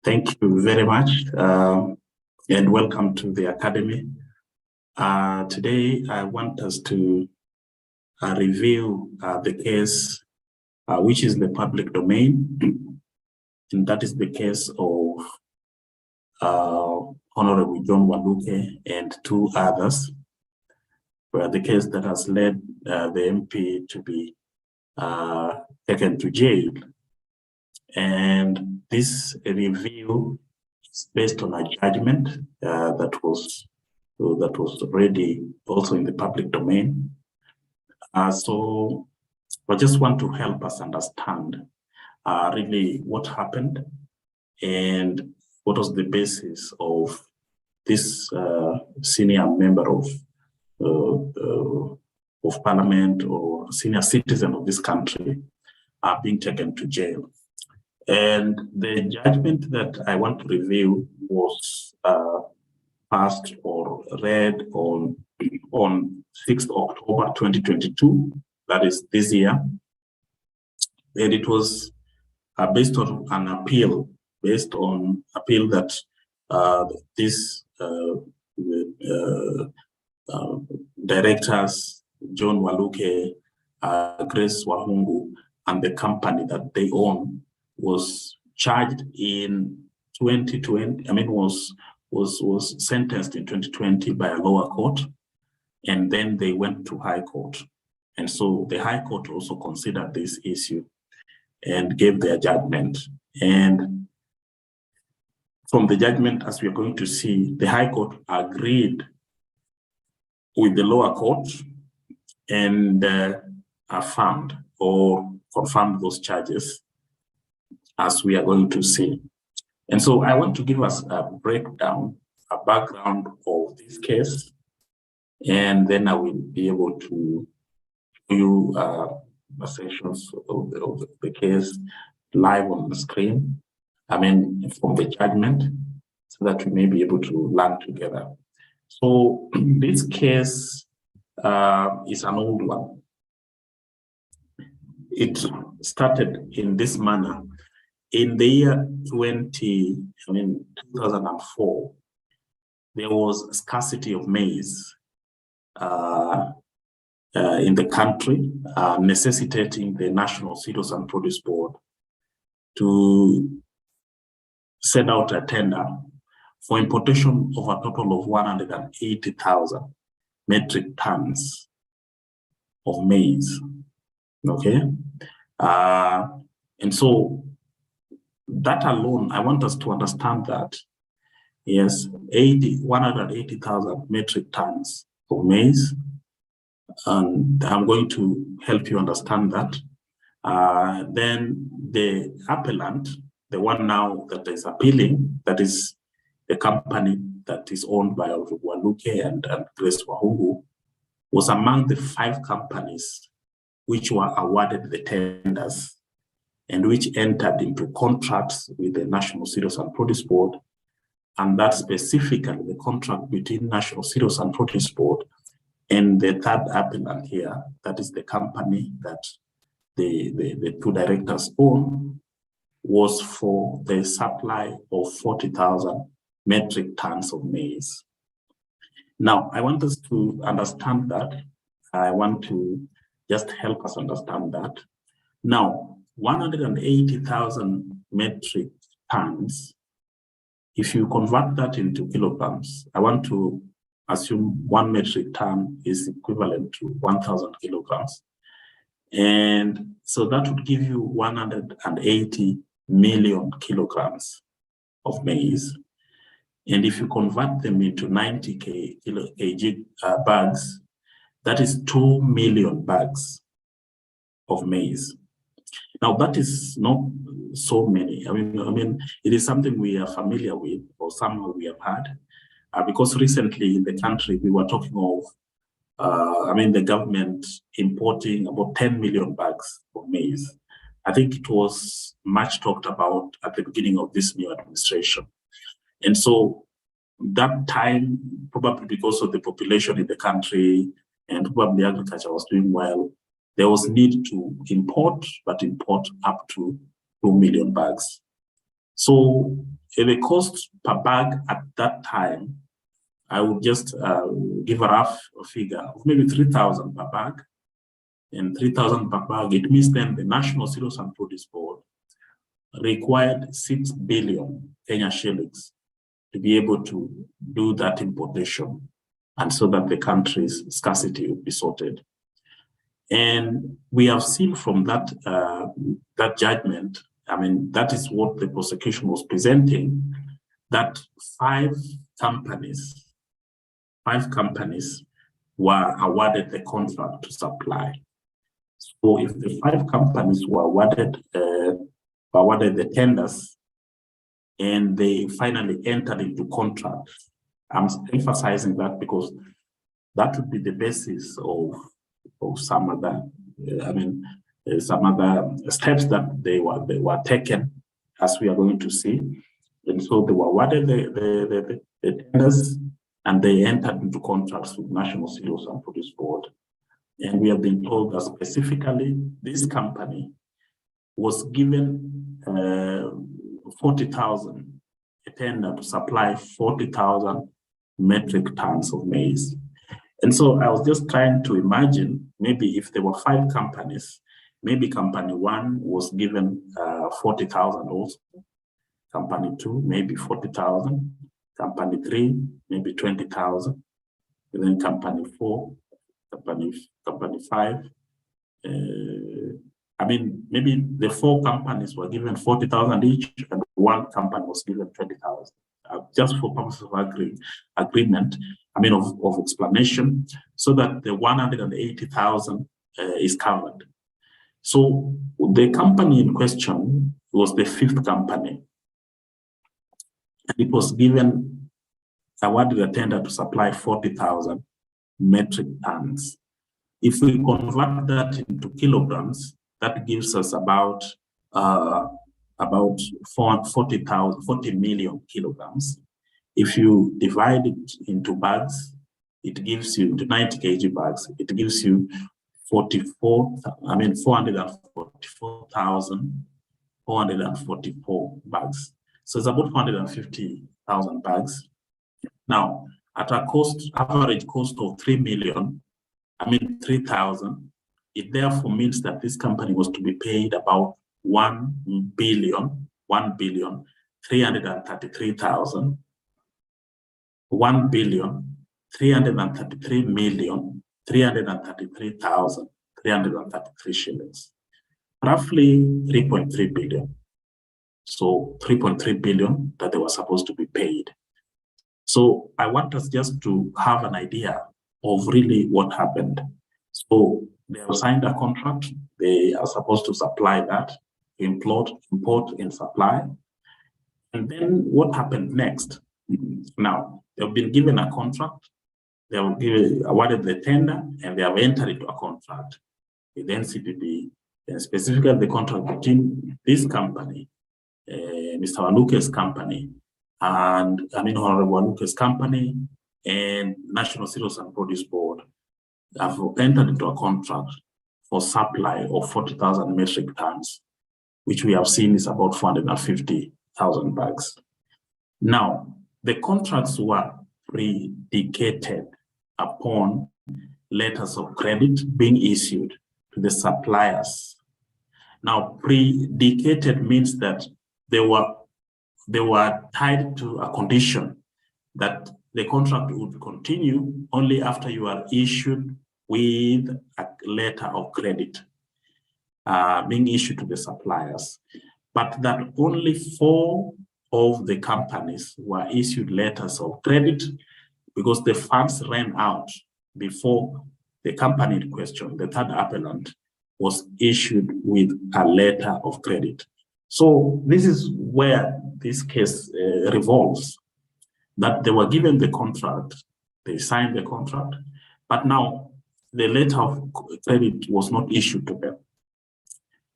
Thank you very much, and welcome to the Academy. Today, I want us to review the case, which is the public domain, and that is the case of Honorable John Waluke and two others, where the case that has led the MP to be taken to jail. And this review is based on a judgment that was already also in the public domain. So I just want to help us understand really what happened and what was the basis of this senior member of parliament or senior citizen of this country being taken to jail. And the judgment that I want to review was passed or read on 6th October 2022, that is this year. And it was based on an appeal, that this directors, John Waluke, Grace Wahungu, and the company that they own was charged in 2020. I mean, was sentenced in 2020 by a lower court, and then they went to High Court. And so the High Court also considered this issue and gave their judgment. And from the judgment, as we are going to see, the High Court agreed with the lower court and affirmed or confirmed those charges, as we are going to see. And so I want to give us a breakdown, a background of this case, and then I will be able to show you the sections of the case live on the screen, I mean, from the judgment, so that we may be able to learn together. So this case is an old one. It started in this manner. In the year 2004, there was scarcity of maize in the country, necessitating the National Cereals and Produce Board to send out a tender for importation of a total of 180,000 metric tons of maize. Okay, and so that alone, I want us to understand that, yes, 180,000 metric tons of maize, and I'm going to help you understand that. Then the appellant, the one now that is appealing, that is the company that is owned by Waluke and Grace Wahungu, was among the 5 companies which were awarded the tenders and which entered into contracts with the National Cereals and Produce Board, and that specifically the contract between National Cereals and Produce Board and the third appellant here, that is the company that the 2 directors own, was for the supply of 40,000 metric tons of maize. Now, I want us to understand that. I want to just help us understand that. Now, 180,000 metric tons, if you convert that into kilograms, I want to assume 1 metric ton is equivalent to 1,000 kilograms. And so that would give you 180 million kilograms of maize. And if you convert them into 90 kg bags, that is 2 million bags of maize. Now, that is not so many. I mean, it is something we are familiar with, or somehow we have had, because recently in the country we were talking of, the government importing about 10 million bags of maize. I think it was much talked about at the beginning of this new administration. And so that time, probably because of the population in the country and probably agriculture was doing well, there was need to import, but import up to 2 million bags. So the cost per bag at that time, I would just give a rough figure of maybe 3,000 per bag. And 3,000 per bag, it means then the National Cereals and Produce Board required 6 billion Kenya shillings to be able to do that importation, and so that the country's scarcity would be sorted. And we have seen from that that judgment, I mean, that is what the prosecution was presenting, that five companies were awarded the contract to supply. So if the 5 companies were awarded the tenders and they finally entered into contract, I'm emphasizing that because that would be the basis of some other, some other steps that they were taken, as we are going to see. And so they were awarded the tenders, and they entered into contracts with National Cereals and Produce Board. And we have been told that specifically this company was given 40,000, a tender to supply 40,000 metric tons of maize. And so I was just trying to imagine, maybe if there were 5 companies, maybe company 1 was given 40,000 also, company 2, maybe 40,000, company 3, maybe 20,000, and then company 4, company 5. I mean, maybe the 4 companies were given 40,000 each, and 1 company was given 20,000. Just for purposes of agreement, I mean, of explanation, so that the 180,000 is covered. So the company in question was the 5th company, and it was awarded a tender to supply 40,000 metric tons. If we convert that into kilograms, that gives us about 40 million kilograms. If you divide it into bags, it gives you, into 90 kg bags, it gives you 444,444 bags. So it's about 450,000 bags. Now, at a average cost of 3,000,000, it therefore means that this company was to be paid about 1,333,333,333 shillings, roughly 3.3 billion. So 3.3 billion that they were supposed to be paid. So I want us just to have an idea of really what happened. So they have signed a contract. They are supposed to supply that, import and supply. And then what happened next? Now, they've been given a contract. They were awarded the tender, and they have entered into a contract with NCPB, and specifically the contract between this company, Mr. Waluke's company, and Honorable Waluke's company, and National Cereals and Produce Board have entered into a contract for supply of 40,000 metric tons, which we have seen is about 450,000 bags. Now, the contracts were predicated upon letters of credit being issued to the suppliers. Now, predicated means that they were tied to a condition that the contract would continue only after you are issued with a letter of credit being issued to the suppliers, but that only 4 of the companies were issued letters of credit because the funds ran out before the company in question, the third appellant, was issued with a letter of credit. So this is where this case revolves, that they were given the contract, they signed the contract, but now the letter of credit was not issued to them.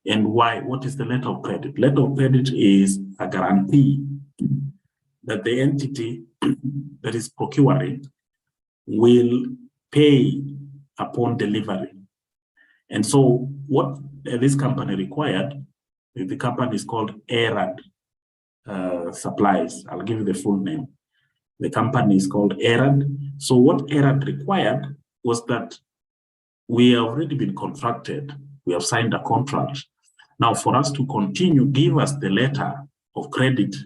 And why? What is the letter of credit? Letter of credit is a guarantee that the entity that is procuring will pay upon delivery. And so what this company required, the company is called ERAD, Supplies. I'll give you the full name. The company is called ERAD. So what ERAD required was that we have already been contracted. We have signed a contract. Now, for us to continue, give us the letter of credit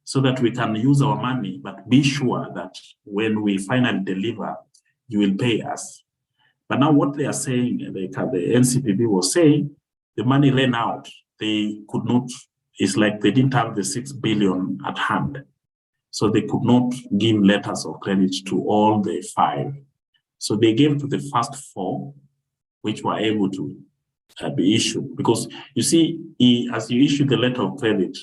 so that we can use our money, but be sure that when we finally deliver, you will pay us. But now what they are saying, the NCPB was saying, the money ran out. They could not, it's like they didn't have the 6 billion at hand. So they could not give letters of credit to all the 5. So they gave to the first 4, which were able to be issued. Because you see, as you issue the letter of credit,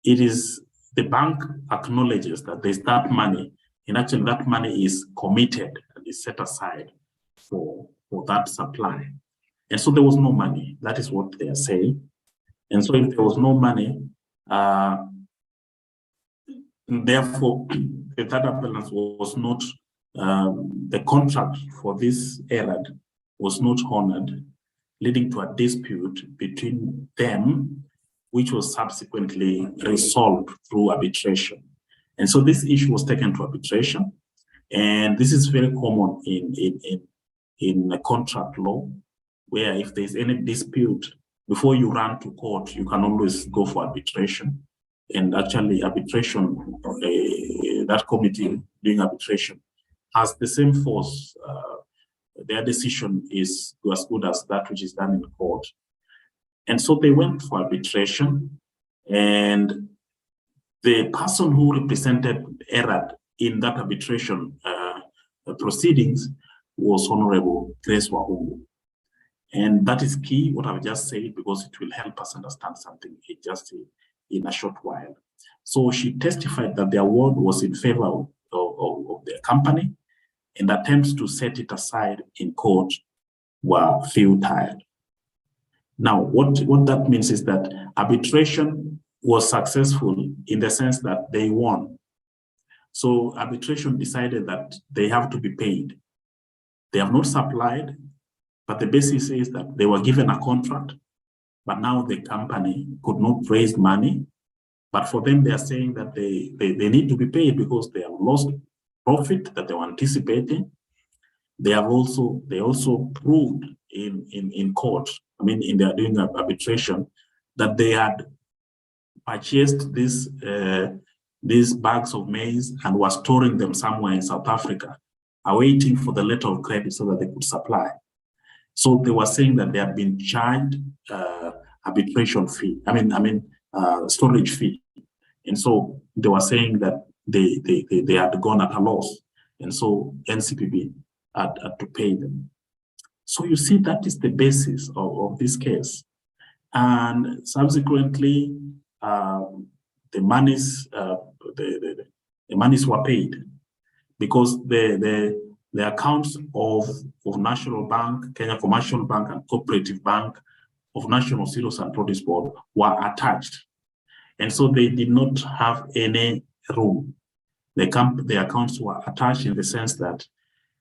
it is the bank acknowledges that there's that money, and actually that money is committed and is set aside for that supply. And so there was no money. That is what they are saying. And so if there was no money, therefore, the third appellant was not, the contract for this ERAD was not honored, leading to a dispute between them, which was subsequently resolved through arbitration. And so this issue was taken to arbitration. And this is very common in a contract law, where if there's any dispute, before you run to court, you can always go for arbitration. And actually arbitration, that committee doing arbitration has the same force. Their decision is as good as that which is done in court. And so they went for arbitration, and the person who represented ERAD in that arbitration proceedings was Honorable Grace Wahungu. And that is key, what I've just said, because it will help us understand something just in a short while. So she testified that the award was in favor of their company, and attempts to set it aside in court were futile. Now, what that means is that arbitration was successful in the sense that they won. So arbitration decided that they have to be paid. They have not supplied, but the basis is that they were given a contract, but now the company could not raise money. But for them, they are saying that they need to be paid because they have lost profit that they were anticipating. They also proved in court, I mean, in their doing arbitration, that they had purchased these bags of maize and were storing them somewhere in South Africa, awaiting for the letter of credit so that they could supply. So they were saying that they had been charged arbitration fee, storage fee. And so they were saying that they had gone at a loss. And so NCPB had to pay them. So you see, that is the basis of this case. And subsequently, the monies were paid because the accounts of National Bank, Kenya Commercial Bank, and Cooperative Bank of National Cereals and Produce Board were attached. And so they did not have any room. The accounts were attached in the sense that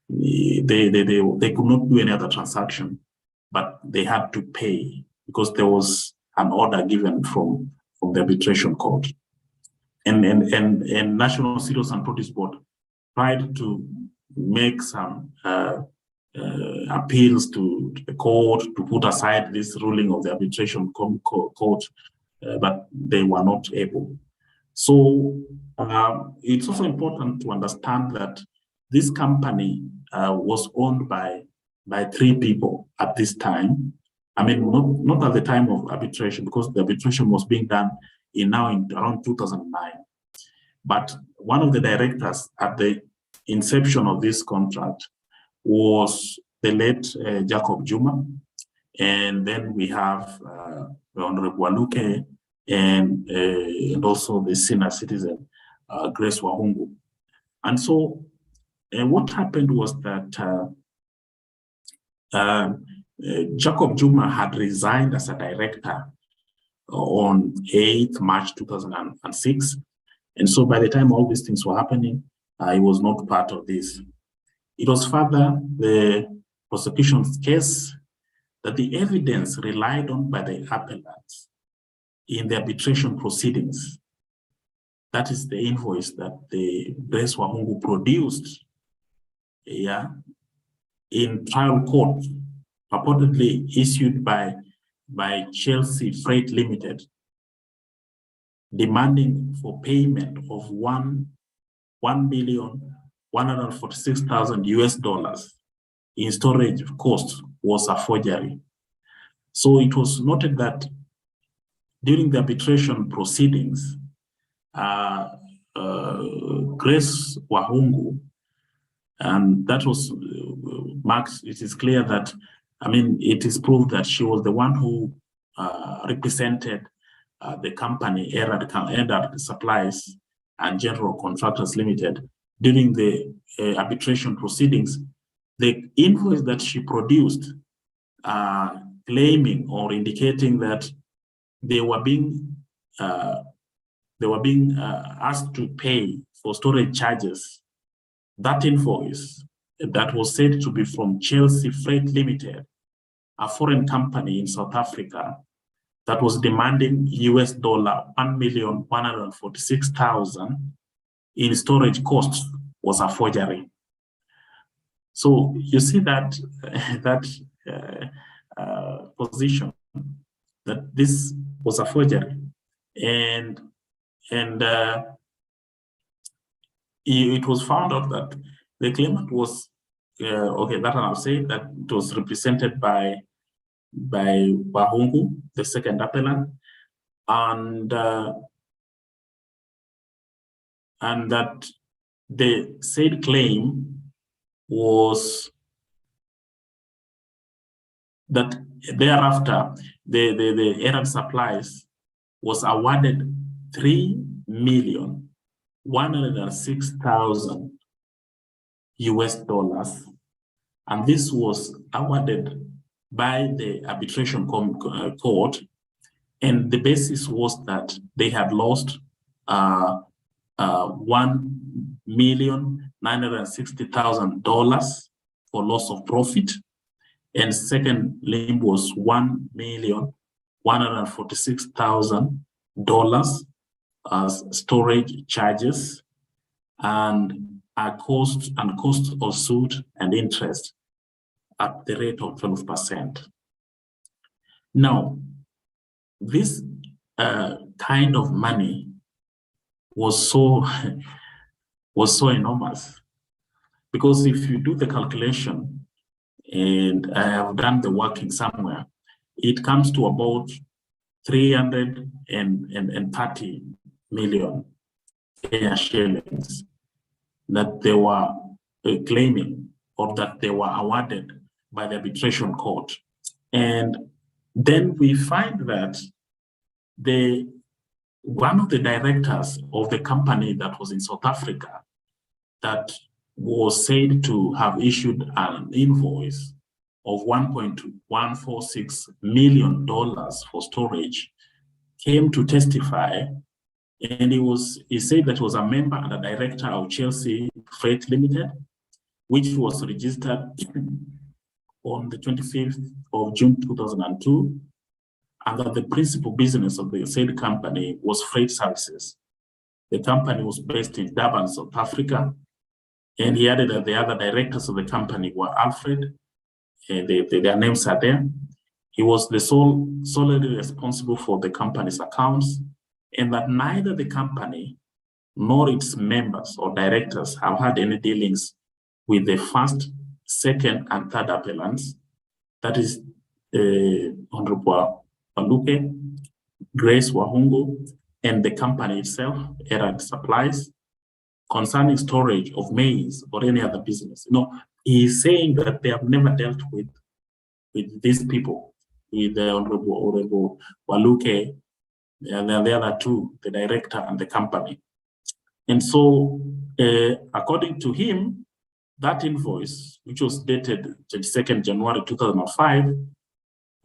they could not do any other transaction, but they had to pay because there was an order given from the arbitration court. And National Cereals and Produce Board tried to make some appeals to the court to put aside this ruling of the arbitration court, but they were not able. So it's also important to understand that this company was owned by 3 people at this time. I mean, not at the time of arbitration, because the arbitration was being done in around 2009. But one of the directors at the inception of this contract was the late Jacob Juma. And then we have the Honorable Waluke and also the senior citizen, Grace Wahungu. And so what happened was that Jacob Juma had resigned as a director on 8th March 2006. And so by the time all these things were happening, he was not part of this. It was further the prosecution's case that the evidence relied on by the appellants in the arbitration proceedings That is the invoice that the Grace Wahungu produced, yeah, in trial court, purportedly issued by Chelsea Freight Limited, demanding for payment of $1,146,000 US in storage costs, was a forgery. So it was noted that during the arbitration proceedings, Grace Wahungu, and that was marked, it is clear that, I mean, it is proved that she was the one who represented the company, Erad Supplies and General Contractors Limited, during the arbitration proceedings. The invoice that she produced, claiming or indicating that they were being asked to pay for storage charges. That invoice that was said to be from Chelsea Freight Limited, a foreign company in South Africa, that was demanding US $1,146,000 in storage costs, was a forgery. So you see that position, that this was a forgery, and it was found out that the claimant was okay. That I'll say that it was represented by Wahungu, the second appellant, and that the said claim was that thereafter the Erad Supplies was awarded $3,106,000 US, and this was awarded by the arbitration court, and the basis was that they had lost $1,960,000 for loss of profit, and second limb was $1,146,000 as storage charges, and cost of suit and interest at the rate of 12%. Now, this kind of money was so enormous, because if you do the calculation, and I have done the working somewhere, it comes to about 330 million shillings that they were claiming, or that they were awarded by the arbitration court. And then we find that one of the directors of the company that was in South Africa, that was said to have issued an invoice of $1.146 million for storage, came to testify, and he said that he was a member and a director of Chelsea Freight Limited, which was registered on the 25th of June 2002, and that the principal business of the said company was freight services. The company was based in Durban, South Africa, and he added that the other directors of the company were Alfred, and their names are there. He was the solely responsible for the company's accounts, and that neither the company nor its members or directors have had any dealings with the first, second, and third appellants, that is Honorable Waluke, Grace Wahungu, and the company itself, Erad Supplies, concerning storage of maize or any other business. He's saying that they have never dealt with these people, with the Honorable Waluke, and the other two, the director and the company. And so, according to him, that invoice, which was dated 22nd January 2005,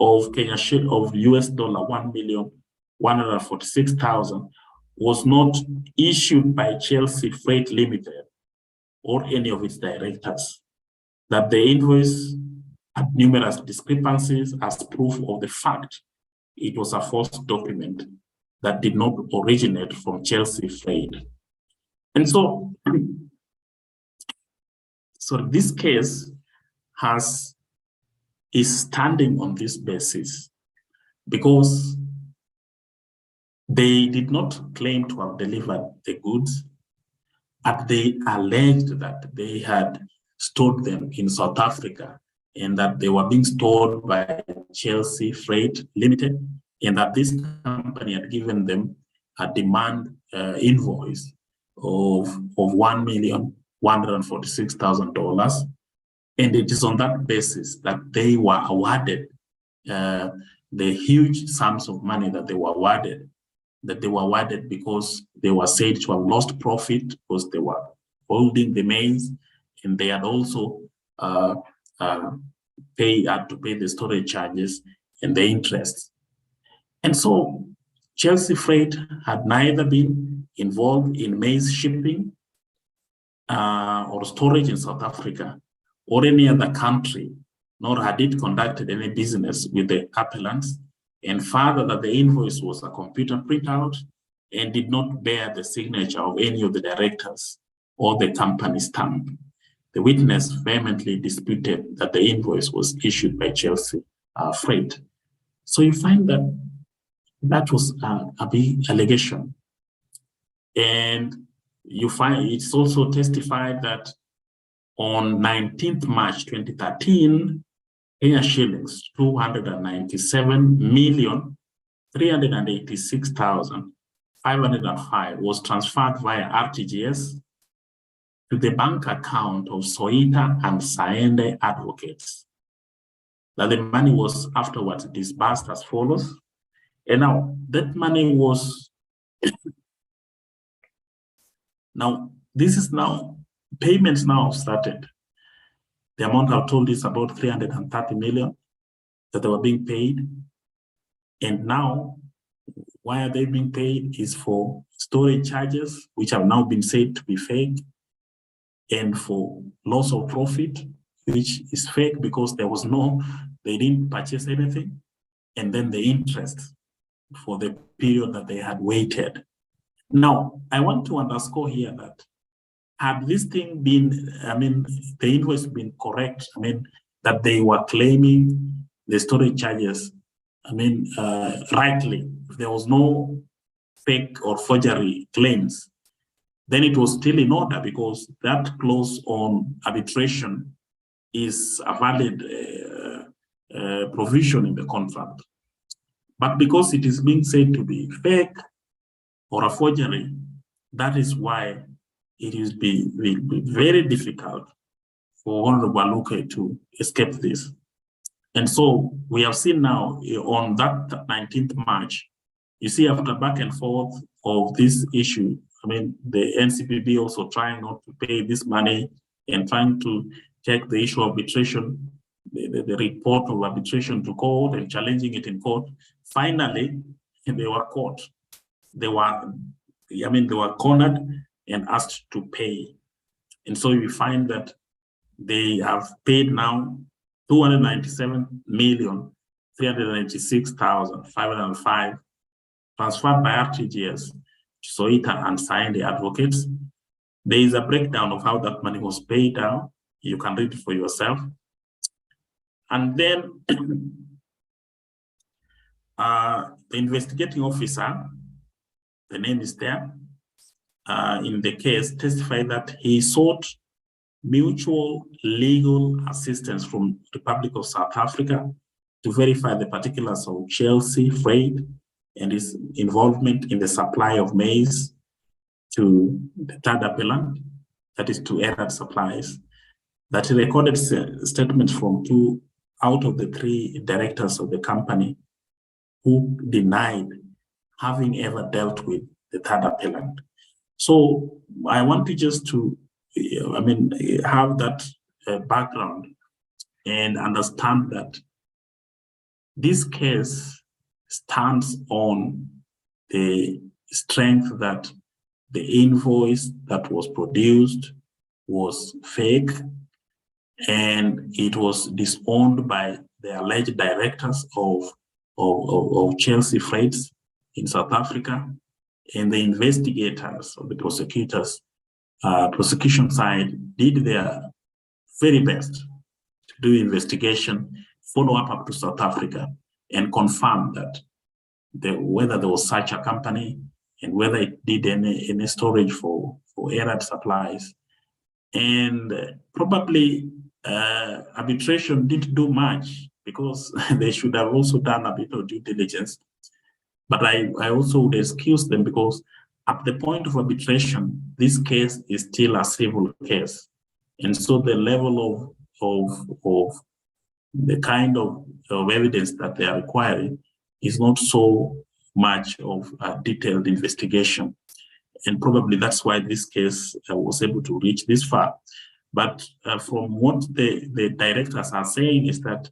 of US $1,146,000, was not issued by Chelsea Freight Limited or any of its directors. That the invoice had numerous discrepancies as proof of the fact it was a false document, that did not originate from Chelsea Freight. And so this case is standing on this basis because they did not claim to have delivered the goods, but they alleged that they had stored them in South Africa and that they were being stored by Chelsea Freight Limited, and that this company had given them a demand invoice of $1,146,000. And it is on that basis that they were awarded the huge sums of money that they were awarded, because they were said to have lost profit because they were holding the maize, and they had also had to pay the storage charges and the interest. And so Chelsea Freight had neither been involved in maize shipping or storage in South Africa or any other country, nor had it conducted any business with the appellants, and further that the invoice was a computer printout and did not bear the signature of any of the directors or the company stamp. The witness vehemently disputed that the invoice was issued by Chelsea Freight. So you find that that was a big allegation. And you find it's also testified that on 19th March 2013, Kenya shillings 297,386,505 was transferred via RTGS to the bank account of Soita and Saende Advocates. That the money was afterwards disbursed as follows. And now that money was, now this is now, payments now started. The amount I've told is about 330 million that they were being paid. And now, why are they being paid is for storage charges, which have now been said to be fake, and for loss of profit, which is fake because they didn't purchase anything, and then the interest for the period that they had waited. Now, I want to underscore here that had this thing been, the invoice been correct, that they were claiming the storage charges, rightly, if there was no fake or forgery claims, then it was still in order because that clause on arbitration is a valid provision in the contract. But because it is being said to be fake or a forgery, that is why it is very difficult for Honorable Waluke to escape this. And so we have seen now on that 19th March, you see after back and forth of this issue, the NCPB also trying not to pay this money and trying to take the issue of arbitration, the report of arbitration to court and challenging it in court. Finally, they were caught. They were cornered and asked to pay. And so you find that they have paid now 297,386,505 transferred by RTGS to Soita and Saende Advocates. There is a breakdown of how that money was paid out. You can read it for yourself. And then the investigating officer, the name is there, in the case testified that he sought mutual legal assistance from the Republic of South Africa to verify the particulars of Chelsea Freight and his involvement in the supply of maize to the third appellant, that is to Erad Supplies, that he recorded statements from 2 out of the 3 directors of the company who denied having ever dealt with the third appellant. So I want to just to, have that background and understand that this case stands on the strength that the invoice that was produced was fake and it was disowned by the alleged directors of Chelsea Freights in South Africa, and the investigators or the prosecutors, prosecution side did their very best to do investigation, follow up to South Africa, and confirm that whether there was such a company and whether it did any storage for errant supplies. And probably arbitration didn't do much because they should have also done a bit of due diligence. But I also would excuse them because at the point of arbitration, this case is still a civil case. And so the level of the kind of evidence that they are requiring is not so much of a detailed investigation. And probably that's why this case was able to reach this far. But from what the directors are saying is that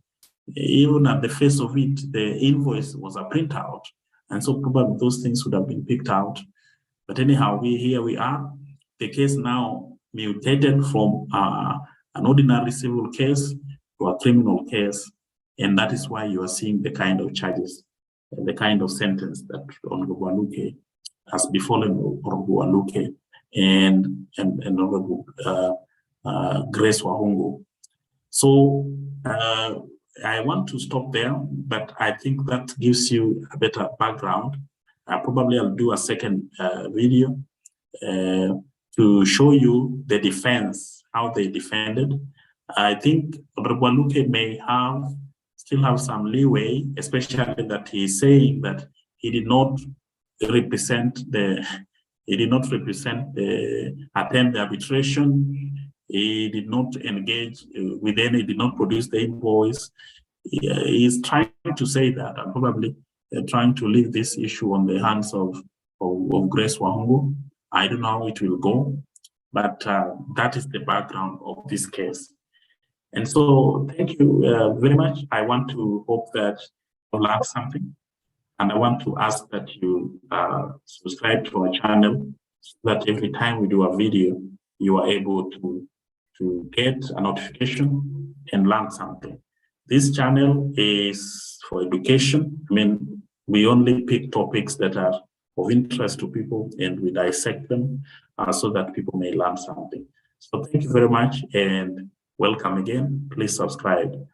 even at the face of it, the invoice was a printout. And so probably those things would have been picked out. But anyhow, here we are. The case now mutated from an ordinary civil case to a criminal case. And that is why you are seeing the kind of charges, the kind of sentence that Honorable Waluke has befallen Honorable Waluke and Honorable Grace Wahungu. So I want to stop there, but I think that gives you a better background. Probably I'll do a second video to show you the defense, how they defended. I think Honorable Waluke may still have some leeway, especially that he's saying that he did not attend the arbitration. He did not engage with any, did not produce the invoice. He's trying to say that, and probably trying to leave this issue on the hands of Grace Wahungu. I don't know how it will go, but that is the background of this case. And so thank you very much. I want to hope that you learned something. And I want to ask that you subscribe to our channel so that every time we do a video, you are able to get a notification and learn something. This channel is for education. I mean, we only pick topics that are of interest to people and we dissect them so that people may learn something. So thank you very much and welcome again. Please subscribe.